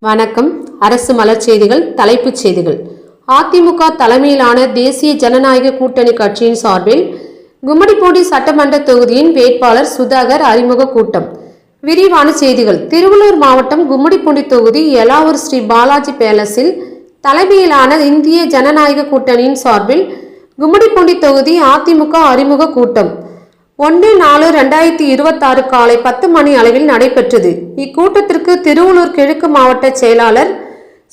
வணக்கம். அரசு மலர் செய்திகள். தலைப்புச் செய்திகள். அதிமுக தலைமையிலான தேசிய ஜனநாயக கூட்டணி கட்சியின் சார்பில் கும்மிடிப்பூண்டி சட்டமன்ற தொகுதியின் வேட்பாளர் சுதாகர் அறிமுக கூட்டம். விரிவான செய்திகள். திருவள்ளூர் மாவட்டம் கும்மிடிப்பூண்டி தொகுதி எலாவூர் ஸ்ரீ பாலாஜி பேலஸில் தலைமையிலான இந்திய ஜனநாயக கூட்டணியின் சார்பில் கும்மிடிப்பூண்டி தொகுதி அதிமுக அறிமுக கூட்டம் 1/4/2026 காலை 10 மணி அளவில் நடைபெற்றது. இக்கூட்டத்திற்கு திருவள்ளூர் கிழக்கு மாவட்ட செயலாளர்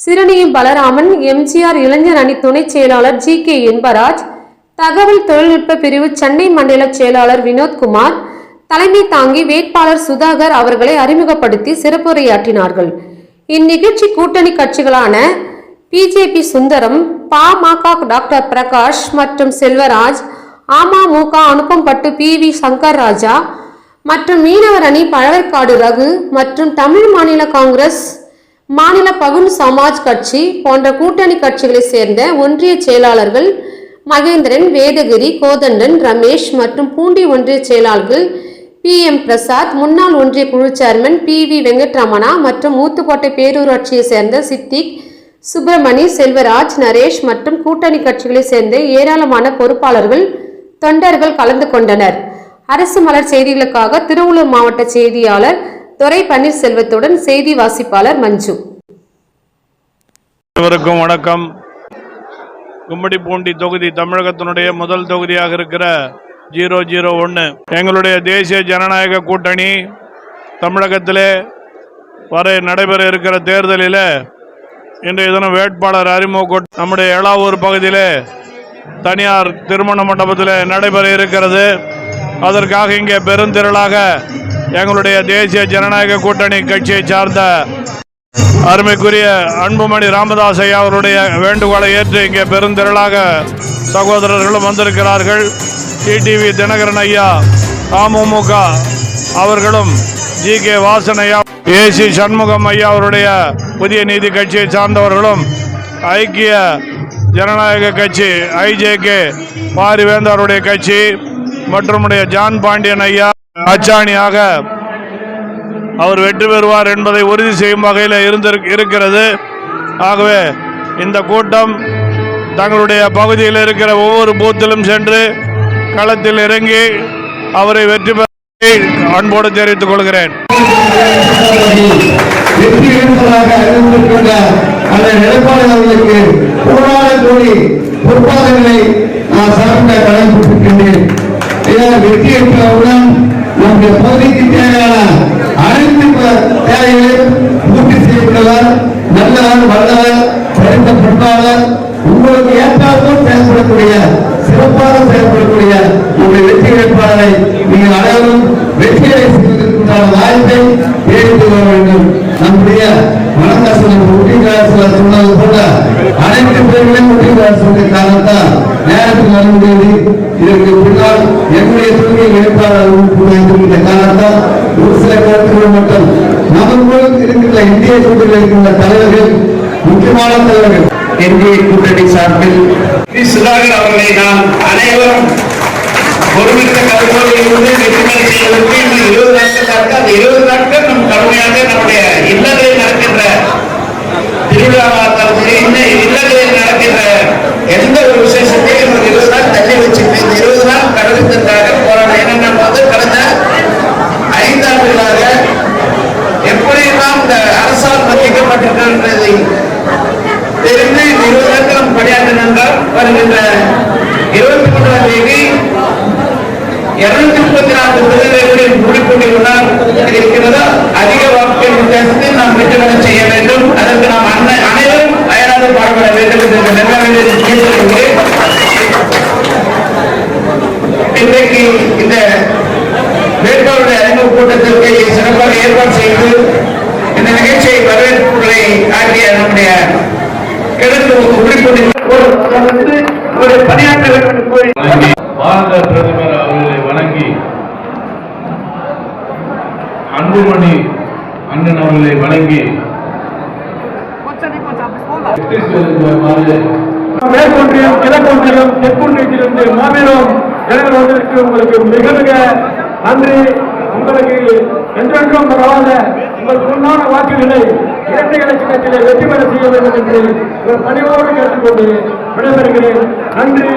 சிறுனியம் பலராமன், எம்ஜிஆர் இளைஞர் அணி துணை செயலாளர் GK இன்பராஜ், தகவல் தொழில்நுட்ப பிரிவு சென்னை மண்டல செயலாளர் வினோத்குமார் தலைமை தாங்கி வேட்பாளர் சுதாகர் அவர்களை அறிமுகப்படுத்தி சிறப்புரையாற்றினார்கள். இந்நிகழ்ச்சி கூட்டணி கட்சிகளான BJP சுந்தரம், பாமக டாக்டர் பிரகாஷ் மற்றும் செல்வராஜ், அமமுக அனுப்பம்பட்டு PV சங்கர் ராஜா மற்றும் மீனவர் அணி பழவேற்காடு ரகு மற்றும் தமிழ் மாநில காங்கிரஸ் மாநில பகுன் சமாஜ் கட்சி போன்ற கூட்டணி கட்சிகளை சேர்ந்த ஒன்றிய செயலாளர்கள் மகேந்திரன், வேதகிரி, கோதண்டன், ரமேஷ் மற்றும் பூண்டி ஒன்றிய செயலாளர்கள் PM பிரசாத், முன்னாள் ஒன்றிய குழு சேர்மன் PV வெங்கட்ரமணா மற்றும் ஊத்துக்கோட்டை பேரூராட்சியை சேர்ந்த சித்திக், சுப்பிரமணி, செல்வராஜ், நரேஷ் மற்றும் கூட்டணி கட்சிகளை சேர்ந்த ஏராளமான பொறுப்பாளர்கள், தொண்டர்கள் கலந்து கொண்டனர். அரசு மலர் செய்திகளுக்காக திருவள்ளூர் மாவட்ட செய்தியாளர் துரை பன்னீர்செல்வத்துடன் செய்தி வாசிப்பாளர் மஞ்சு. அனைவருக்கும் வணக்கம். கும்மிடிப்பூண்டி தொகுதி தமிழகத்தினுடைய முதல் தொகுதியாக இருக்கிற 001 எங்களுடைய தேசிய ஜனநாயக கூட்டணி தமிழகத்திலே நடைபெற இருக்கிற தேர்தலில் இன்றைய தினம் வேட்பாளர் அறிமுக நம்முடைய எலாவூர் பகுதியிலே தனியார் திருமண மண்டபத்தில் நடைபெற இருக்கிறது. அதற்காக இங்கே பெருந்திரளாக எங்களுடைய தேசிய ஜனநாயக கூட்டணி கட்சியை சார்ந்த அருமைக்குரிய அன்புமணி ராமதாஸ் ஐயா அவருடைய வேண்டுகோளை ஏற்று இங்கே பெருந்திரளாக சகோதரர்களும் வந்திருக்கிறார்கள். TTV தினகரன் ஐயா, அமமுக அவர்களும், GK வாசன் ஐயா, AC சண்முகம் ஐயா அவருடைய புதிய நீதி கட்சியை சார்ந்தவர்களும், ஐக்கிய ஜனநாயக கட்சி IJK பாரிவேந்தருடைய கட்சி மற்றும் ஜான் பாண்டியன் ஐயா அச்சாணியாக அவர் வெற்றி பெறுவார் என்பதை உறுதி செய்யும் வகையில் இருக்கிறது. ஆகவே இந்த கூட்டம் தங்களுடைய பகுதியில் இருக்கிற ஒவ்வொரு பூத்திலும் சென்று களத்தில் இறங்கி அவரை வெற்றி பெற அன்போடு தெரிவித்துக் கொள்கிறேன். அந்த நிலைப்பாடுகளுக்கு கோடி பொறுப்பாளர்களை நான் சார்ந்த கடமைப்பட்டிருக்கின்றேன். வெற்றி பெற்றவுடன் நம்முடைய பகுதிக்கு தேவையான அனைத்து தேவைகளையும் பூர்த்தி செய்யப்பட்டவர், நல்லவர், வல்லவர், படித்த பண்பாளர், உங்களுக்கு ஏற்றாற்போல் செயல்படக்கூடிய, சிறப்பாக செயல்படக்கூடிய நம்முடைய வெற்றி வேட்பாளரை நீங்கள் அனைவரும் வெற்றியை செய்வதற்குண்டான வாய்ப்பை தேடித்து வர வேண்டும். நம்முடைய மனதாசனம் ஒட்டிகாசல் சொன்னது போல அனைத்து பேர்களையும் ஒட்டிகாசலுடைய காரணத்தால் நேரத்தில் வர முடியாது. இதற்கு பின்னால் என்னுடைய தொகுதியை வேட்பாளர் காரணத்தால் ஒரு சில கருத்துக்கள் மட்டும் நமக்கு இருக்கின்ற இந்திய கூட்டணியில் இருக்கின்ற தலைவர்கள், முக்கியமான தலைவர்கள், இந்திய கூட்டணி சார்பில் சுதாகர் அவர்களை நாம் அனைவரும் ஒருமித்த கருத்தோடு இருந்து வெற்றிமலை செய்வதற்கு இன்னும் 20 நாட்கள் அந்த 20 நாட்கள் நம் கடுமையாக நம்முடைய இல்லங்களில் நடக்கின்ற திருவிழாவாக இன்னும் இல்லங்களில் நடக்கின்ற எந்த ஒரு விசேஷத்தையும் 20 நாள் தள்ளி வச்சுட்டு இந்த 20 நாள் கடலுக்காக போராட என்னென்ன போது கடந்த 5 ஆண்டுகளாக எப்படியெல்லாம் இந்த அரசால் மதிக்கப்பட்டிருக்கின்றதை தெரிந்து 20 நாட்கள் நாம் பணியாற்றினால் வருகின்ற 23ஆம் தேதி 234 விடுதலைகளில் முடிக்கொண்டிருந்தால் இருக்கிறதா அதிக வாக்குகள் வித்தியாசத்தில் நாம் வெற்றி செய்ய வேண்டும். அதற்கு நாம் அனைவரும் அயராது பாடுபட வேண்டும் என்று கேட்டுக்கொள்கிறேன். இன்றைக்கு இந்த வேட்பாளருடைய அறிமுக கூட்டத்திற்கு சிறப்பாக ஏற்பாடு செய்து இந்த நிகழ்ச்சியை வரவேற்புகளை ஆகிய நம்முடைய கிழக்கு ஒரு பணியாற்ற வேண்டும் என்று கூறி பாரத பிரதமர் அவர்களை வணங்கி அன்புமணி அண்ணன் அவர்களை வழங்கி மேற்கொன்றியம் கிழக்கொன்றியம் தெற்கொன்றியத்திலிருந்து மாபெரும் ஜனங்கள் வந்திருக்கு. உங்களுக்கு மிக மிக நன்றி. உங்களுக்கு என்றென்றும் பரவாத உங்கள் பொன்னான வாக்குகளை இரட்டை இலட்சணத்திலே வெற்றி பெற செய்ய வேண்டும் என்று உங்கள் பணியோடு கேட்டுக்கொண்டு விடைபெறுகிறேன். நன்றி.